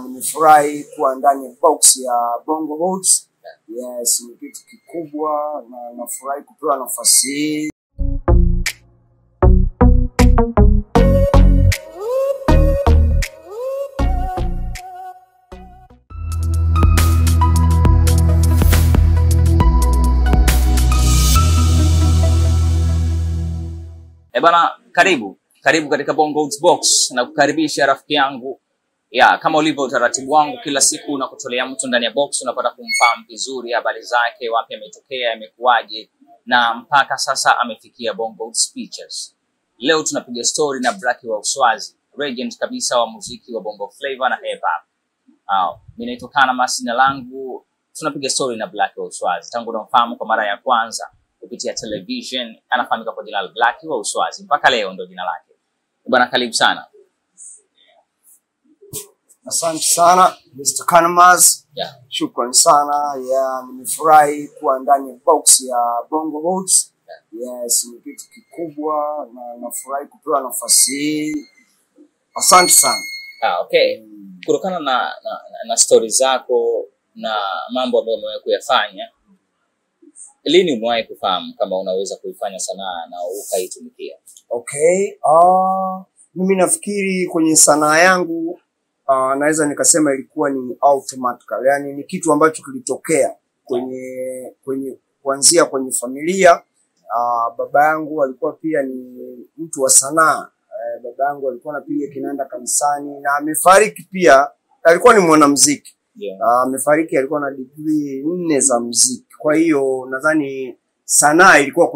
Nimefurahi kuwa ndani ya box ya Bongo Hoods. Yes, ni kitu kikubwa na nafurahi kupewa nafasi hii. Bana, karibu katika Bongo Hoods Box na kukaribisha rafiki yangu. Kama ulivyo utaratibu wangu, kila siku nakutolea mtu ndani ya box, unapata kumfahamu vizuri habari zake, wapi ametokea, amekuaje, na mpaka sasa amefikia Bongo Hoods Pictures. Leo tunapiga story na Blackie wa Uswazi, legend kabisa wa muziki wa Bongo Flava na hip hop. Mimi naitwa Kanamas na langu, tunapiga story na Blackie wa Uswazi. Tangu namfahamu kwa mara ya kwanza kupitia television, anafahamika kwa jina la Blackie wa Uswazi. Mpaka leo ndio jina lake. Bwana, karibu sana. Asante sana Mr. Kanamas. Shukrani sana. Nimefurahi kuwa ndani ya box ya Bongo Hoods. Yes, ni kitu kikubwa na nafurahi kupewa nafasi hii. Asante sana. Okay. Kutokana na story zako na mambo ambayo umewahi kuyafanya, lini umewahi kufahamu kama unaweza kuifanya sanaa na ukaitumikia? Okay. Mimi nafikiri kwenye sanaa yangu naweza nikasema ilikuwa ni automatically. Yani ni kitu ambacho kilitokea kwenye kuanzia kwenye familia. Baba yangu alikuwa pia ni mtu wa sanaa. Baba yangu alikuwa anapiga kinanda kanisani na amefariki pia. Alikuwa ni mwanamuziki. Amefariki alikuwa na degree 4 za muziki. Kwa hiyo nadhani sanaa ilikuwa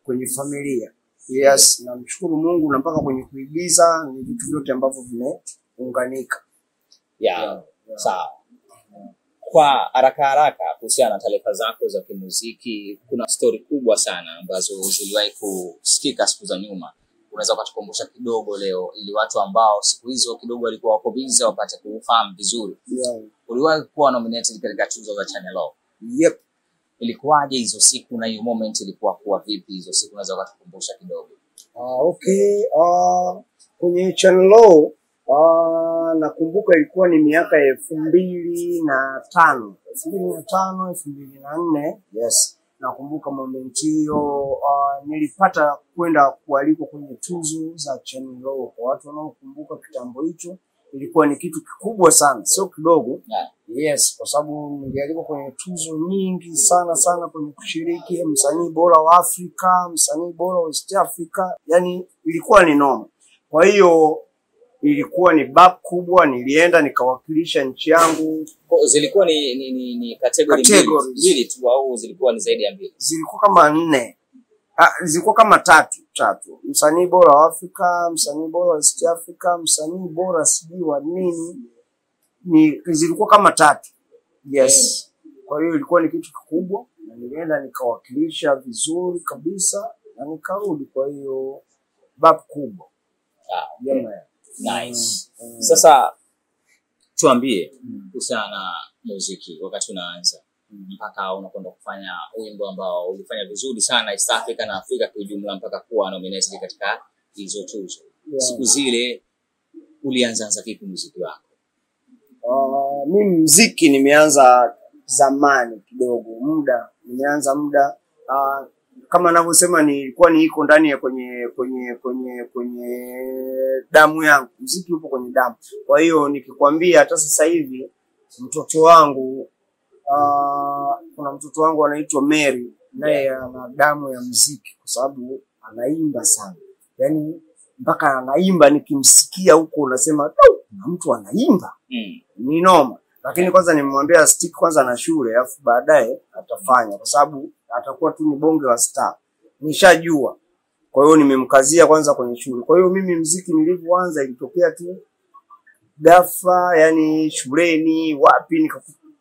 kwenye familia. Yes, namshukuru Mungu na mpaka kwenye kuigiza ni vitu vyote ambavyo vimeunganika. Sawa. Kwa haraka kuhusiana na taarifa zako za kimuziki, kuna story kubwa sana ambazo ziliwahi kusikika siku za nyuma. Unaweza kutukumbusha kidogo leo ili watu ambao siku hizo kidogo walikuwa wako busy wapate kufahamu vizuri? Uliwahi kuwa nominated katika tuzo za Channel O. Yep. Ilikuwaje hizo siku na hiyo moment ilikuwa kuwa vipi hizo siku? Unaweza kutukumbusha kidogo? Okay. Kwenye Channel O nakumbuka ilikuwa ni miaka 2005, 2004. Yes. Nakumbuka moment hiyo. Nilipata kwenda kualikwa kwenye tuzo za Channel O. Kwa watu wanaokumbuka kitambo hicho, ilikuwa ni kitu kikubwa sana, sio kidogo. Yes, kwa sababu nilialikwa kwenye tuzo nyingi sana kwenye kushiriki msanii bora wa Afrika, msanii bora wa East Africa. Yani ilikuwa ni noma. Kwa hiyo ilikuwa ni bab kubwa, nilienda nikawakilisha nchi yangu. Zilikuwa ni category mbili tu au zilikuwa ni zaidi ya mbili? Zilikuwa kama 4. Zilikuwa kama tatu. Msanii bora wa Afrika, msanii bora wa East Africa, msanii bora sijui wa nini. Zilikuwa kama 3. Yes. Kwa hiyo ilikuwa ni kitu kikubwa na nilienda nikawakilisha vizuri kabisa na nikarudi. Kwa hiyo bab kubwa. Nice. Sasa tuambie kuhusiana na muziki wakati unaanza mpaka unakwenda kufanya wimbo ambao ulifanya vizuri sana East Africa na Afrika kwa ujumla mpaka kuwa nominated katika hizo tuzo. Siku zile ulianza vipi muziki wako? Mimi muziki nimeanza zamani kidogo, nimeanza muda kama ninavyosema nilikuwa niko ndani ya kwenye damu yangu. Muziki upo kwenye damu. Kwa hiyo nikikwambia hata sasa hivi mtoto wangu kuna mtoto wangu anaitwa Mary, naye ana damu ya muziki kwa sababu anaimba sana. Yani mpaka anaimba nikimsikia huko unasema mtu anaimba. Ni noma. Lakini kwanza nimemwambia stick kwanza na shule alafu baadaye atafanya kwa sababu atakuwa tu ni bonge wa star. Nishajua. Kwa hiyo nimemkazia kwanza kwenye shule. Kwa hiyo mimi muziki nilivyoanza ilitokea tu ghafla, yani shuleni wapi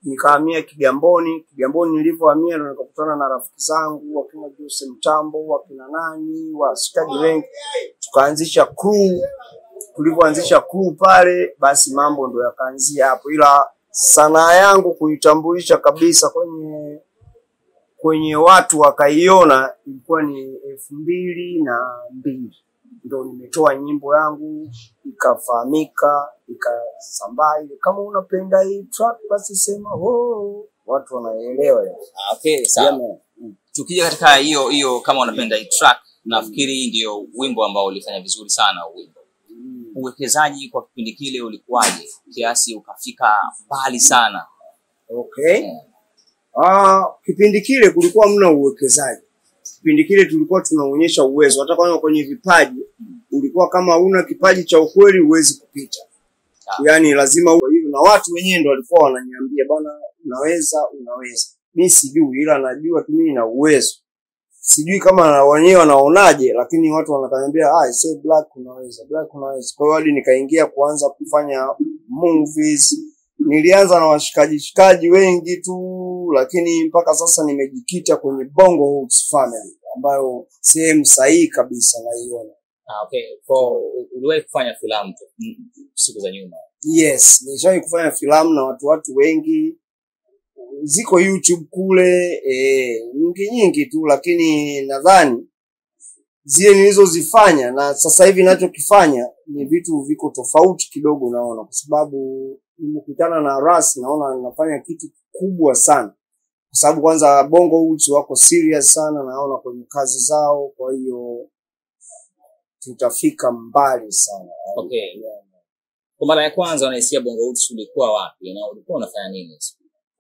nikahamia Kigamboni. Kigamboni nilivyohamia ndo nikakutana na rafiki zangu wakina Jose Mtambo, wakina nani, wa Study Rank. Tukaanzisha crew. Tulivyoanzisha crew pale basi mambo ndo yakaanzia hapo. Ila sanaa yangu kuitambulisha kabisa kwenye watu wakaiona ilikuwa ni 2002 ndio nimetoa nyimbo yangu ikafahamika, ikasambaa. Kama unapenda hii track basi sema watu wanaelewa. Okay, sawa. Tukija katika hiyo kama unapenda hii track, nafikiri ndio wimbo ambao ulifanya vizuri sana wimbo. Uwekezaji kwa kipindi kile ulikuwaje kiasi ukafika mbali sana? Okay. Kipindi kile kulikuwa mna uwekezaji. Kipindi kile tulikuwa tunaonyesha uwezo. Hata kama kwenye vipaji ulikuwa kama una kipaji cha ukweli huwezi kupita. Yaani lazima uwe hivyo, na watu wenyewe ndio walikuwa wananiambia bana unaweza. Mimi sijui, ila najua tu mimi na uwezo. Sijui kama wenyewe wanaonaje, lakini watu wananiambia say Black unaweza. Kwa hiyo hadi nikaingia kuanza kufanya movies. Nilianza na washikaji wengi tu, lakini mpaka sasa nimejikita kwenye Bongo Hoods Family ambayo sehemu sahihi kabisa naiona. Okay. Kwa uliwahi kufanya filamu siku za nyuma? Yes, nilishawahi kufanya filamu na watu wengi. Ziko YouTube kule, nyingi tu, lakini nadhani zile nilizozifanya na sasa hivi ninachokifanya ni vitu viko tofauti kidogo naona, kwa sababu nimekutana na Ras, naona ninafanya kitu kubwa sana. Kwa sababu kwanza Bongo Hoods wako serious sana naona kwenye kazi zao, kwa hiyo tutafika mbali sana. Okay. Kwa mara ya kwanza unaisikia Bongo Hoods ulikuwa wapi na ulikuwa unafanya nini?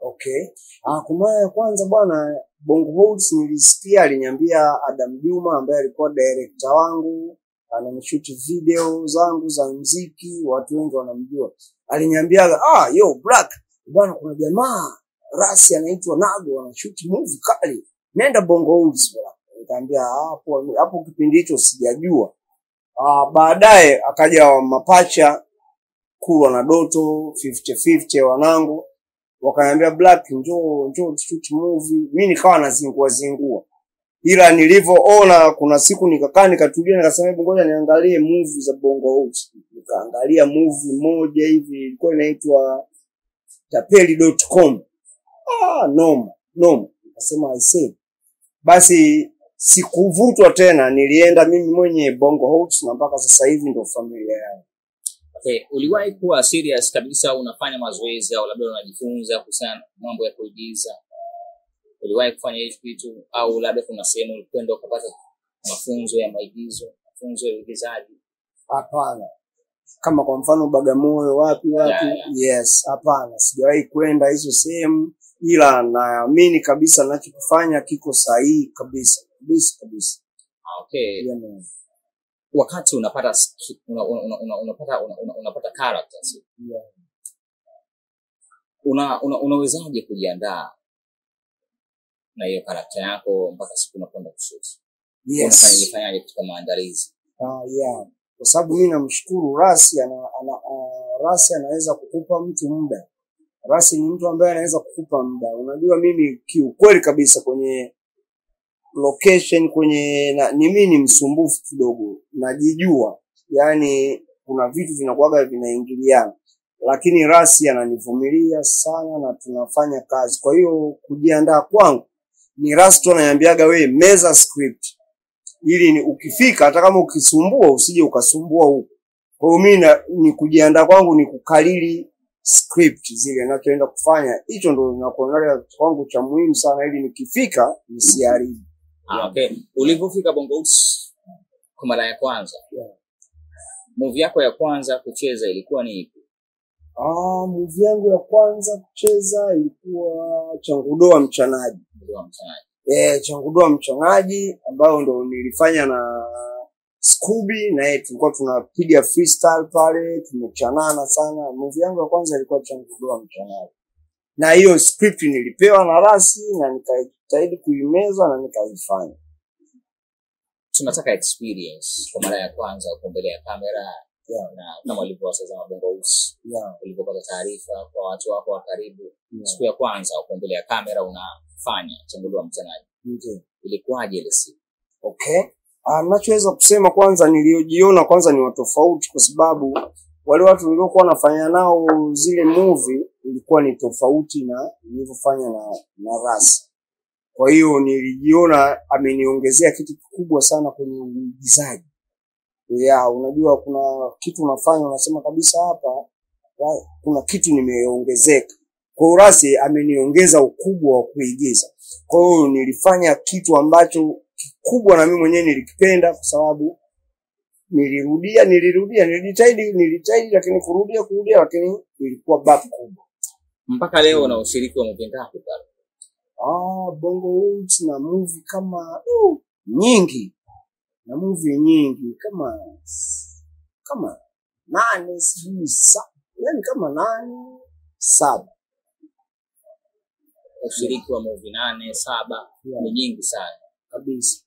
Okay. Kwa mara ya kwanza bwana Bongo Hoods nilisikia, aliniambia Adam Juma ambaye alikuwa director wangu, ananishoot video zangu za muziki, watu wengi wanamjua. Aliniambia yo Black, bwana kuna jamaa Ras anaitwa Nago anashoot movie kali. Nenda Bongo Hoods bwana. Nikamwambia hapo kipindi hicho sijajua. Baadaye akaja Mapacha, Kulwa na Doto, 50-50 wanangu. Wakaniambia Black njoo shoot movie. Mimi nikawa nazingua. Ila nilivyoona kuna siku nikakaa nikatulia nikasema ngoja niangalie movie za Bongo Hoods. Nikaangalia movie moja hivi ilikuwa inaitwa tapeli.com. Noma. Nikasema basi sikuvutwa tena, nilienda mimi mwenye Bongo Hoods na mpaka sasa hivi ndio familia yangu. Okay, uliwahi kuwa serious kabisa unafanya mazoezi au labda unajifunza kuhusiana mambo ya kuigiza? Uliwahi kufanya hizo vitu au labda kuna sehemu ulikwenda ukapata mafunzo ya maigizo, mafunzo ya uigizaji? Hapana. Kama kwa mfano Bagamoyo wapi? Yeah. Yes, hapana. Sijawahi kwenda hizo sehemu, ila naamini kabisa ninachokifanya kiko sahihi kabisa. Okay. Yeah, wakati unapata characters, yeah. Unawezaje kujiandaa na hiyo character yako mpaka siku unakwenda kushoot? Yes. Unafanyaje katika maandalizi? Yeah. Kwa sababu mimi namshukuru Ras, Ras anaweza kukupa mtu muda. Ras ni mtu ambaye anaweza kukupa muda. Unajua mimi kiukweli kabisa kwenye location ni mimi ni msumbufu kidogo, najijua. Yaani kuna vitu vinakuwaga vinaingiliana. Lakini Ras ananivumilia sana na tunafanya kazi. Kwa hiyo kujiandaa kwangu ni Ras tu ananiambiaga wewe meza script. Ili ni ukifika hata kama ukisumbua usije ukasumbua huko. Kwa hiyo mimi ni kujiandaa kwangu ni kukariri script zile ninachoenda kufanya. Hicho ndio ninakuangalia kwangu cha muhimu sana ili nikifika nisiharibu. Okay. Ulipofika Bongo Hoods kwa mara ya kwanza, yeah. Movie yako ya kwanza kucheza ilikuwa ni ipi? Movie yangu ya kwanza kucheza ilikuwa Changudoa Mchanaji. Changudoa Mchanaji ambayo ndo nilifanya na Scooby, na tulikuwa tunapiga freestyle pale, tumechanana sana. Movie yangu ya kwanza ilikuwa Changudoa Mchanaji. Na hiyo script nilipewa na Rasi na nikajitahidi kuimeza na nikaifanya. Tunataka experience kwa mara ya kwanza uko mbele ya kamera, yeah. Na kama ulivyowasazama Bongo Hoods, yeah. Ulipopata taarifa kwa watu wako wa karibu, yeah. Siku ya kwanza uko mbele ya kamera unafanya Changudoa Mchanaji. Okay. Ilikuwaje ile siku? Okay. Ninachoweza kusema kwanza niliojiona kwanza ni watofauti, kwa sababu wale watu niliokuwa nafanya nao zile movie ilikuwa ni tofauti na nilivyofanya na Ras. Kwa hiyo nilijiona ameniongezea kitu kikubwa sana kwenye uigizaji. Unajua kuna kitu unafanya unasema kabisa hapa kuna kitu nimeongezeka. Kwa hiyo Rasi ameniongeza ukubwa wa kuigiza. Kwa hiyo nilifanya kitu ambacho kikubwa na mimi mwenyewe nilikipenda kwa sababu nilijitahidi lakini kurudia lakini ilikuwa bad kubwa. Mpaka leo una ushiriki wa movie ngapi pale? Bongo Hoods na movie kama nyingi. Na movie nyingi kama 8 sijui 7. Yaani kama 8 7. Ushiriki wa movie 8 7 ni nyingi sana kabisa.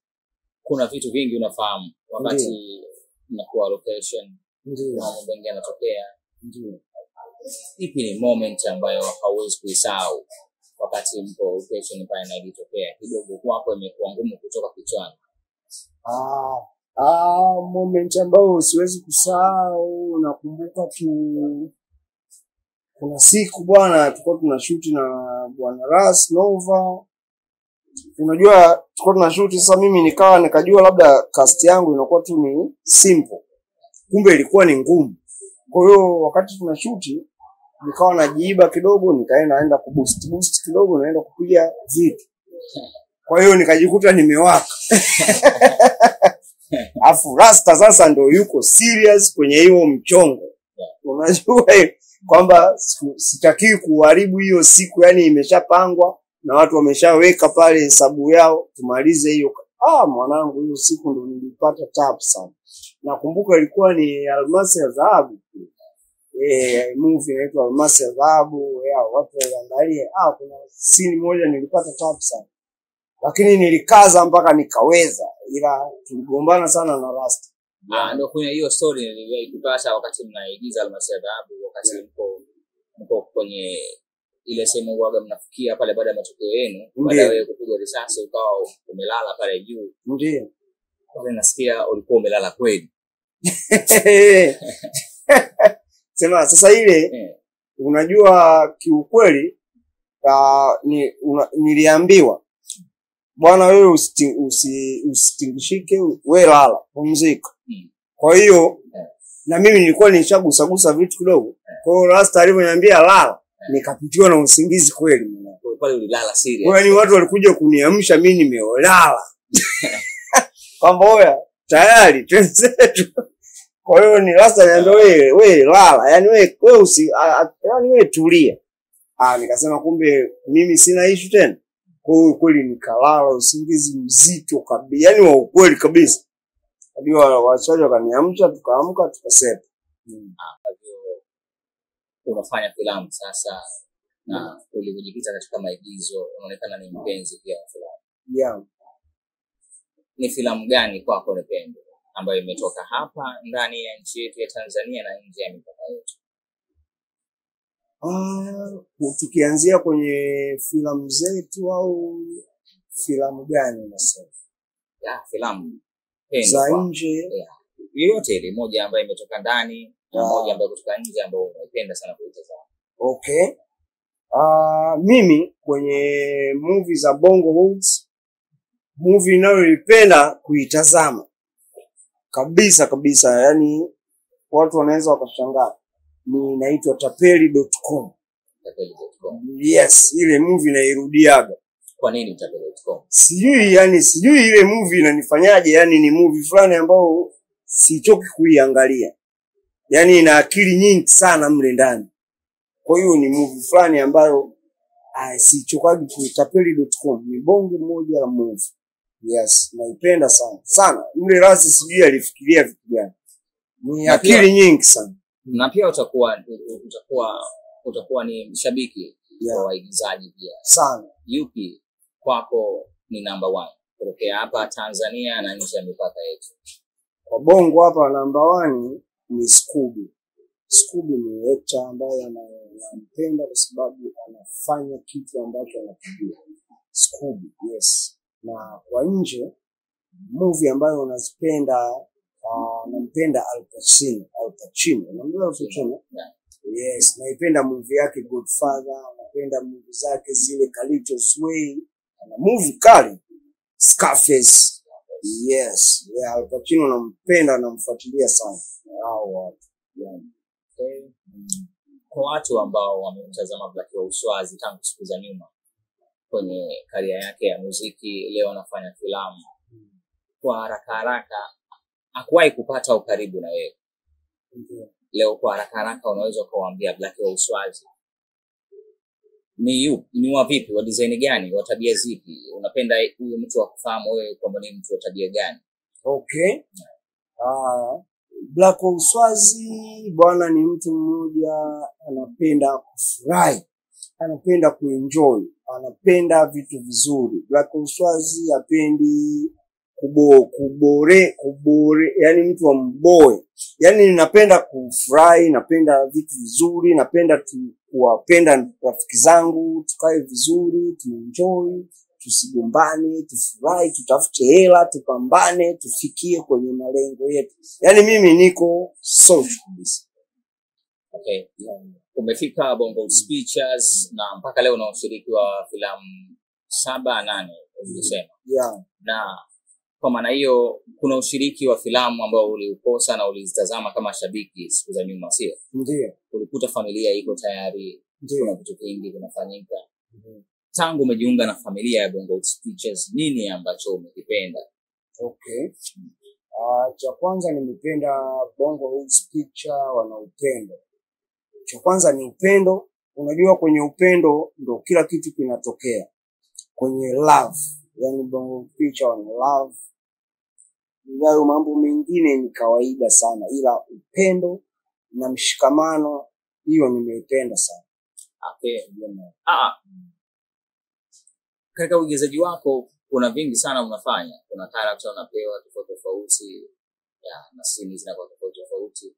Kuna vitu vingi unafahamu wakati unakuwa location. Ndio. Mambo mengi yanatokea. Ndio. Ipi ni moment ambayo hauwezi kuisahau wakati mpo location pale na ilitokea kidogo kwako imekuwa ngumu kutoka kichwani? Moment ambayo siwezi kusahau, nakumbuka kuna siku bwana tulikuwa tunashoot na bwana Ras Nova. Unajua tulikuwa tunashoot, sasa mimi nikajua labda cast yangu inakuwa tu ni simple. Kumbe ilikuwa ni ngumu. Kwa hiyo wakati tunashoot nikawa najiiba kidogo, naenda kuboost kidogo, naenda kupiga vitu. Kwa hiyo nikajikuta nimewaka. Afu Rasta sasa ndio yuko serious kwenye hiyo mchongo. Unajua kwamba sitaki kuharibu hiyo siku, yani imeshapangwa na watu wameshaweka pale hesabu yao tumalize hiyo. Mwanangu hiyo siku ndio nilipata tabu sana. Nakumbuka ilikuwa ni Almasi ya Dhahabu. Movie inaitwa Almasi ya Dhahabu. Watu waliangalia. Kuna scene moja nilipata tabu sana. Lakini nilikaza mpaka nikaweza, ila tuligombana sana na Rasta. Ndio kuna hiyo story nilipata wakati mnaigiza Almasi ya Dhahabu, wakati mko kwenye ile sehemu waga mnafikia pale baada ya matukio yenu, baada ya kupigwa risasi ukawa umelala pale juu. Ndio. Pale nasikia ulikuwa umelala kweli. Sema sasa ile unajua kiukweli niliambiwa bwana wewe usitingishike, wewe lala pumzika. Kwa hiyo na mimi nilikuwa nishagusa vitu kidogo. Kwa hiyo Rasta alivyoniambia lala, nikapitiwa na usingizi kweli mwana. Pale ulilala serious. Yaani watu walikuja kuniamsha mimi nimelala. Kwamba oya tayari twenzetu. Kwa hiyo ni Rasta niambia wewe lala, yaani wewe yaani wewe tulia. Nikasema kumbe mimi sina issue tena. Kwa hiyo kweli nikalala usingizi mzito kabisa, yaani wa ukweli kabisa. Hadi wachaji wakaniamsha, tukaamka tukasepa. Unafanya filamu sasa na ulijikita katika maigizo, unaonekana ni mpenzi pia wa filamu. Ni filamu gani kwako unapenda ambayo imetoka hapa ndani ya nchi yetu ya Tanzania na nje ya mipaka yetu? Tukianzia kwenye filamu zetu au filamu gani unasema? Filamu za nje. Yoyote ile, moja ambayo imetoka ndani na moja ambayo kutoka nje ambayo unaipenda sana kuitazama. Okay. Mimi kwenye movie za Bongo Hoods, movie ninayoipenda kuitazama kabisa, yani watu wanaweza wakashangaa, ni inaitwa Tapeli.com. Yes, ile movie nairudiaga. Kwa nini Tapeli.com? Sijui ile movie inanifanyaje, yani ni movie fulani ambayo sichoki kuiangalia. Yani ina akili nyingi sana mle ndani. Kwa hiyo ni movie fulani ambayo sichokagi Tapeli.com. Ni bonge moja la movie. Yes, naipenda sana. Mle Rasi sijui alifikiria vitu gani. Ni akili nyingi sana. Na pia utakuwa ni mshabiki wa waigizaji pia. Sana. Yupi kwako ni number 1 kutokea hapa Tanzania na nje ya mipaka yetu? Kwa Bongo hapa number 1 ni Scooby. Scooby ni actor ambaye anampenda kwa sababu anafanya kitu ambacho anakijua. Scooby, yes. Na kwa nje movie ambayo unazipenda, nampenda Al Pacino. Unamjua Al Pacino? Yes, naipenda movie yake Godfather, napenda movie zake zile Carlitos Way. ana movie kali Scarface. Yes, yeah, Al Pacino nampenda, namfuatilia sana hao watu. Yeah. Okay. Kwa watu ambao wamemtazama Black wa Uswazi tangu siku za nyuma kwenye karia yake ya muziki, leo anafanya filamu, kwa haraka haraka hakuwahi kupata ukaribu na wewe. Leo kwa haraka haraka unaweza kuwaambia Black wa Uswazi ni wa vipi, wa design gani, wa tabia zipi? Unapenda huyu mtu akufahamu wewe kwamba ni mtu wa tabia gani? Okay. Black wa Uswazi bwana ni mtu mmoja anapenda kufurahi, anapenda kuenjoy, anapenda vitu vizuri. Black wa Uswazi hapendi kubore, yani mtu wa mboe. Yani ninapenda kufurahi, napenda vitu vizuri, napenda kuwapenda rafiki zangu, tukae vizuri, tuenjoy, tusigombane, tufurahi, tutafute hela, tupambane, tufikie kwenye malengo yetu. Yani mimi niko social. Okay. Umefika Bongo Pictures na mpaka leo una ushiriki wa filamu 7-8 ulisema. Yeah. Na kwa maana hiyo kuna ushiriki wa filamu ambao uliukosa na ulizitazama kama shabiki siku za nyuma, sio? Ndio. Ulikuta familia iko tayari, kuna vitu vingi vinafanyika. Tangu umejiunga na familia ya Bongo Pictures, nini ambacho umekipenda? Okay. Cha kwanza nimependa Bongo Pictures wana upendo. Cha kwanza ni upendo. Unajua kwenye upendo ndo kila kitu kinatokea. Kwenye love, yani Bongo Pictures wana love. Ndio mambo mengine ni kawaida sana, ila upendo na mshikamano hiyo nimeipenda sana. Okay. Katika uigizaji wako kuna vingi sana unafanya. Kuna character unapewa tofauti na scene zinakuwa tofauti.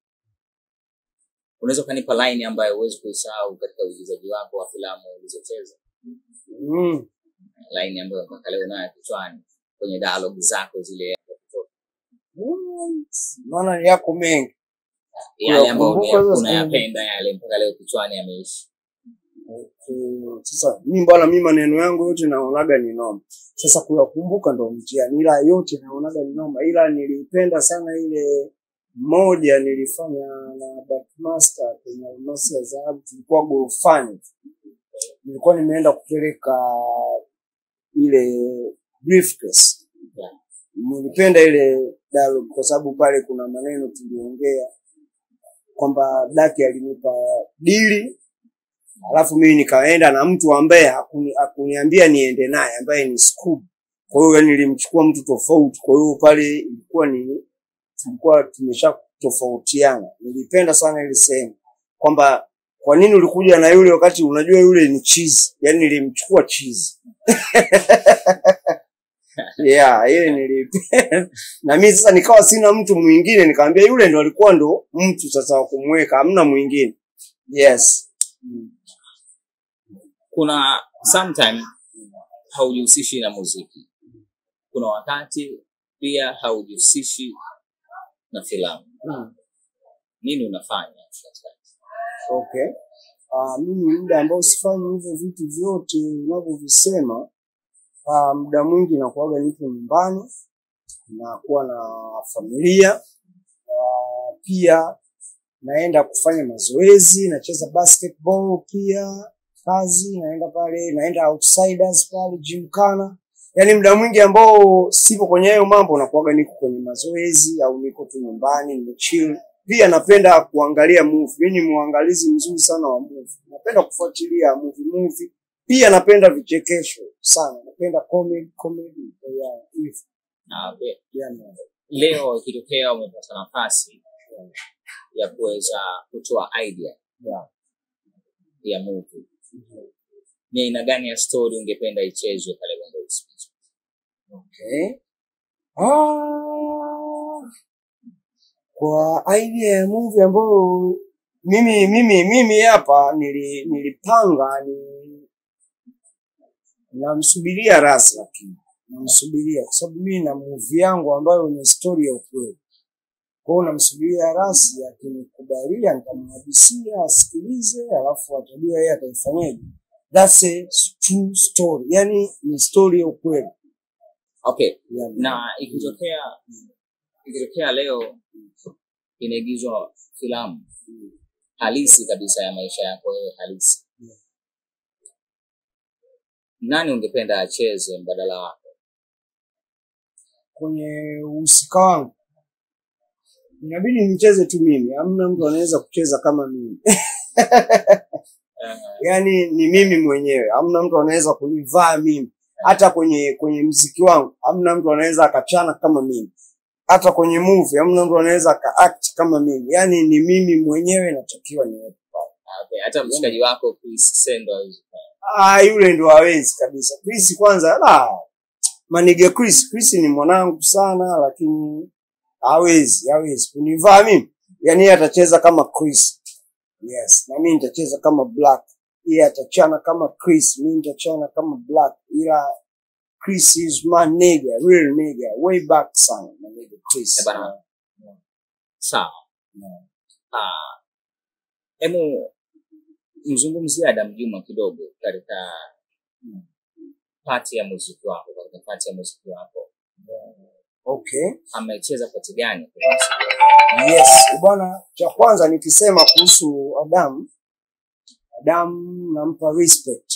Unaweza kanipa line ambayo huwezi kuisahau katika uigizaji wako wa filamu ulizocheza? Line ambayo mpaka leo unayo kichwani kwenye dialogue zako zile. Maana yako mengi. Yale ambayo unayapenda yale mpaka leo kichwani yameishi. Okay. Sasa mimi maneno yangu yote naonaga ni noma. Sasa kuyakumbuka ndo mtihani, ila yote naonaga ni noma. Ila nilipenda sana ile moja nilifanya na Darkmaster kwenye Almasi ya Dhahabu, tulikuwa gorofani. Nilikuwa nimeenda kupeleka ile briefcase. Nilipenda ile dialogue kwa sababu pale kuna maneno tuliongea kwamba Daki alinipa dili, alafu mimi nikaenda na mtu ambaye hakuniambia niende naye, ambaye ni Scoob. Kwa hiyo nilimchukua mtu tofauti. Kwa hiyo pale tulikuwa tumesha tofautiana. Nilipenda sana ile sehemu kwamba kwa nini ulikuja na yule wakati unajua yule ni cheese. Yani nilimchukua cheese. Yeah, ile nilipenda. Na mimi sasa nikawa sina mtu mwingine, nikamwambia yule ndo alikuwa ndo mtu sasa wa kumweka, hamna mwingine. Yes. Kuna sometime haujihusishi na muziki. Kuna wakati pia haujihusishi na filamu. Nini unafanya? Okay. Mimi muda ambao sifanyi hivyo vitu vyote unavyovisema, muda mwingi nakuaga nipo nyumbani na kuwa na familia. Pia naenda kufanya mazoezi, nacheza basketball pia, kazi, naenda outsiders pale Gymkhana. Yaani muda mwingi ambao sipo kwenye hayo mambo nakuaga niko kwenye mazoezi au niko tu nyumbani nimechill. Pia napenda kuangalia movie. Mimi ni muangalizi mzuri sana wa movie. Napenda kufuatilia movie. Pia napenda vichekesho sana. Napenda comedy. Yeah, if. Okay. Yeah, leo ikitokea umepata nafasi ya kuweza kutoa idea ya movie. Ni aina gani ya story ungependa ichezwe pale Bongo Pictures? Okay. Kwa idea ya movie ambayo mimi hapa nilipanga namsubiria Ras, lakini namsubiria kwa sababu mimi na movie yangu ambayo ni story ya ukweli. Kwa hiyo namsubiria Ras, akinikubalia nitamhadisia asikilize, alafu atajua yeye ataifanyaje. That's a true story. Yani ni story ya ukweli. Okay. Yeah, Na ikitokea leo inaigizwa filamu halisi kabisa ya maisha yako wewe halisi. Nani ungependa acheze mbadala wako? Kwenye uhusika wangu inabidi nicheze tu mimi. Hamna mtu anaweza kucheza kama mimi. Yani ni mimi mwenyewe. Hamna mtu anaweza kunivaa mimi. Hata kwenye muziki wangu hamna mtu anaweza akachana kama mimi. Hata kwenye movie hamna mtu anaweza akaact kama mimi. Yani ni mimi mwenyewe natakiwa niwe pale. Okay, hata mshikaji wako Chris Sendo yule ndo hawezi kabisa. Chris kwanza manige Chris ni mwanangu sana, lakini hawezi kunivaa mimi. Yani atacheza kama Chris. Yes, na mimi nitacheza kama Black. Yeye atachana kama Chris, mimi nitachana kama Black. Ila Chris is my nigga, real nigga, way back sana, my nigga Chris. Bana. Sawa. Emu mzungumzia Adam Juma kidogo katika party ya muziki wako, Okay. Amecheza party gani? Yes, bwana, cha kwanza nikisema kuhusu Adam nampa respect.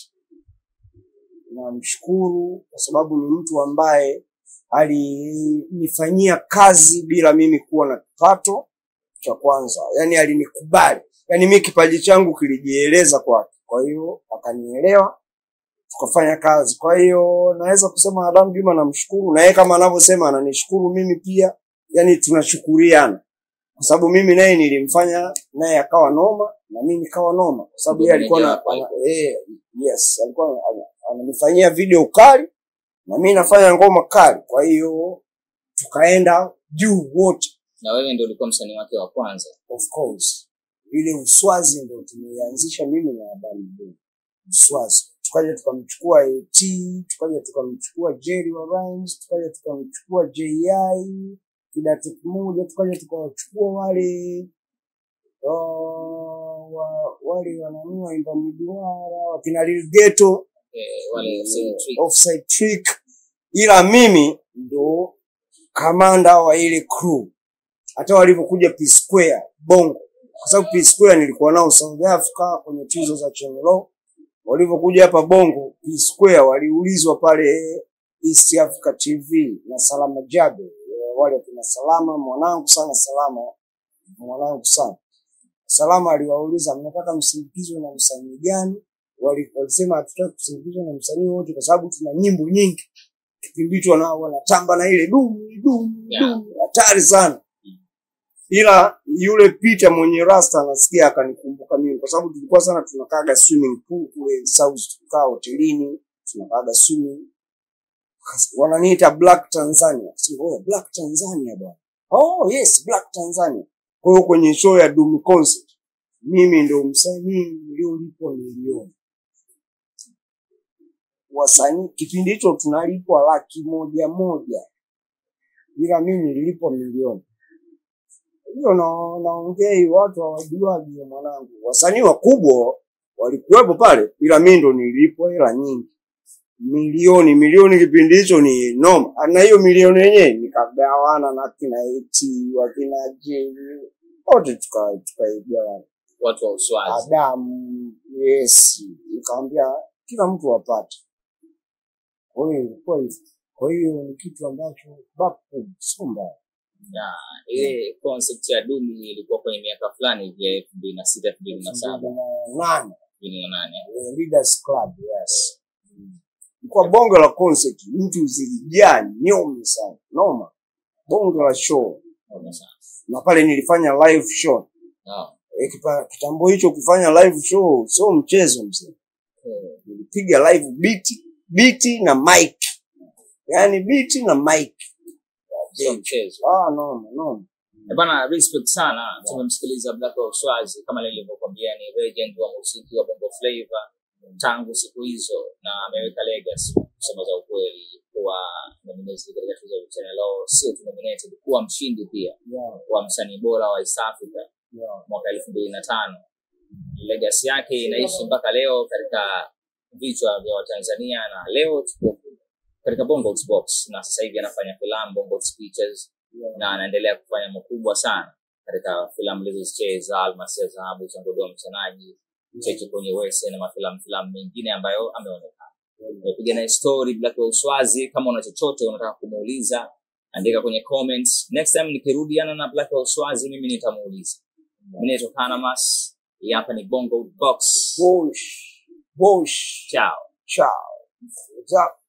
Namshukuru kwa sababu ni mtu ambaye alinifanyia kazi bila mimi kuwa na kipato cha kwanza. Yani alinikubali. Yani mimi kipaji changu kilijieleza kwake. Kwa hiyo akanielewa, tukafanya kazi. Kwa hiyo naweza kusema Adam Juma namshukuru, na yeye kama anavyosema ananishukuru mimi pia. Yani tunashukuriana. Kwa sababu mimi naye nilimfanya naye akawa noma na mimi nikawa noma. Kwa sababu yeye alikuwa yes, alikuwa ananifanyia video kali na mimi nafanya ngoma kali. Kwa hiyo tukaenda juu wote. Na wewe ndio ulikuwa msanii wake wa kwanza? Of course. Ile Uswazi ndio tumeanzisha mimi na Adam Juma. Uswazi. Tukaja tukamchukua AT, tukaja tukamchukua Jerry wa Rhymes, tukaja tukamchukua JI, kidato kimoja, tukaja tukawachukua wale wananua imba miduara, wakina Lil Ghetto, wale Offside Trick. Ila mimi ndo kamanda wa ile crew. Hata walipokuja P Square Bongo, kwa sababu P Square nilikuwa nao South Africa kwenye tuzo za Channel. Walipokuja hapa Bongo, P Square waliulizwa pale East Africa TV na Salama Jabe. Wale kuna Salama mwanangu sana, Salama aliwauliza mnataka msindikizwe na msanii gani? Walisema hatutaki kusindikizwa na msanii wote kwa sababu tuna nyimbo nyingi. Kipindi hicho wanatamba na ile hatari sana. Ila yule Peter mwenye rasta anasikia akanikumbuka mimi kwa sababu tulikuwa sana tunakaga swimming pool kule South, tukaa hotelini tunakaga swimming. Wananiita Black Tanzania. Sio Black Tanzania bwana. Oh yes, Black Tanzania. Kwa hiyo kwenye show ya Doom Concert mimi ndio msanii niliolipwa milioni. Wasanii kipindi hicho tunalipwa 100,000. Ila mimi nilipwa milioni. Hiyo naongea hiyo watu hawajuaje mwanangu. Wasanii wakubwa walikuwepo pale, ila mimi ndo nilipwa hela nyingi. Milioni kipindi hicho ni noma. Na hiyo milioni yenyewe nikagawana na kina AT, wakina J, wote tukaigawana. Watu wa Uswazi. Adam, yes. Nikamwambia kila mtu apate. Kwa hiyo ni kitu ambacho bapo somba. Na ile concept ya Doom ilikuwa kwenye miaka fulani ya 2006 2007 2008 Leaders Club, yes. Kwa bongo la concept mtu zilijani nyomi sana, noma. Bongo la show na pale nilifanya live show. Kitambo hicho kufanya live show sio mchezo mzee. Nilipiga live beat na mic. Yani beat na mic. Sio mchezo. No. Bana, respect sana. Tumemsikiliza Black Uswazi kama nilivyokuambia ni legend wa muziki wa Bongo Flava tangu siku hizo na ameweka legacy kusema za ukweli kwa nominated katika tuzo za Channel, sio nominated, kuwa mshindi pia kwa msanii bora wa East Africa mwaka 2005. Legacy yake inaishi mpaka leo katika vichwa vya Watanzania, na leo tuko katika Bongo Box, na sasa hivi anafanya filamu Bongo Pictures, na anaendelea kufanya makubwa sana katika filamu zilizocheza Almasi ya Dhahabu, Changodo Msanaji, Cheche kwenye Wese na filamu mengine ambayo ameonekana. Tumepiga na story Black wa Uswazi. Kama una chochote unataka kumuuliza, andika kwenye comments. Next time nikirudiana na Black wa Uswazi, mimi nitamuuliza. Mimi naitwa Kanamas. Hapa ni Bongo Box. Bosh. Ciao. Ciao. What's up?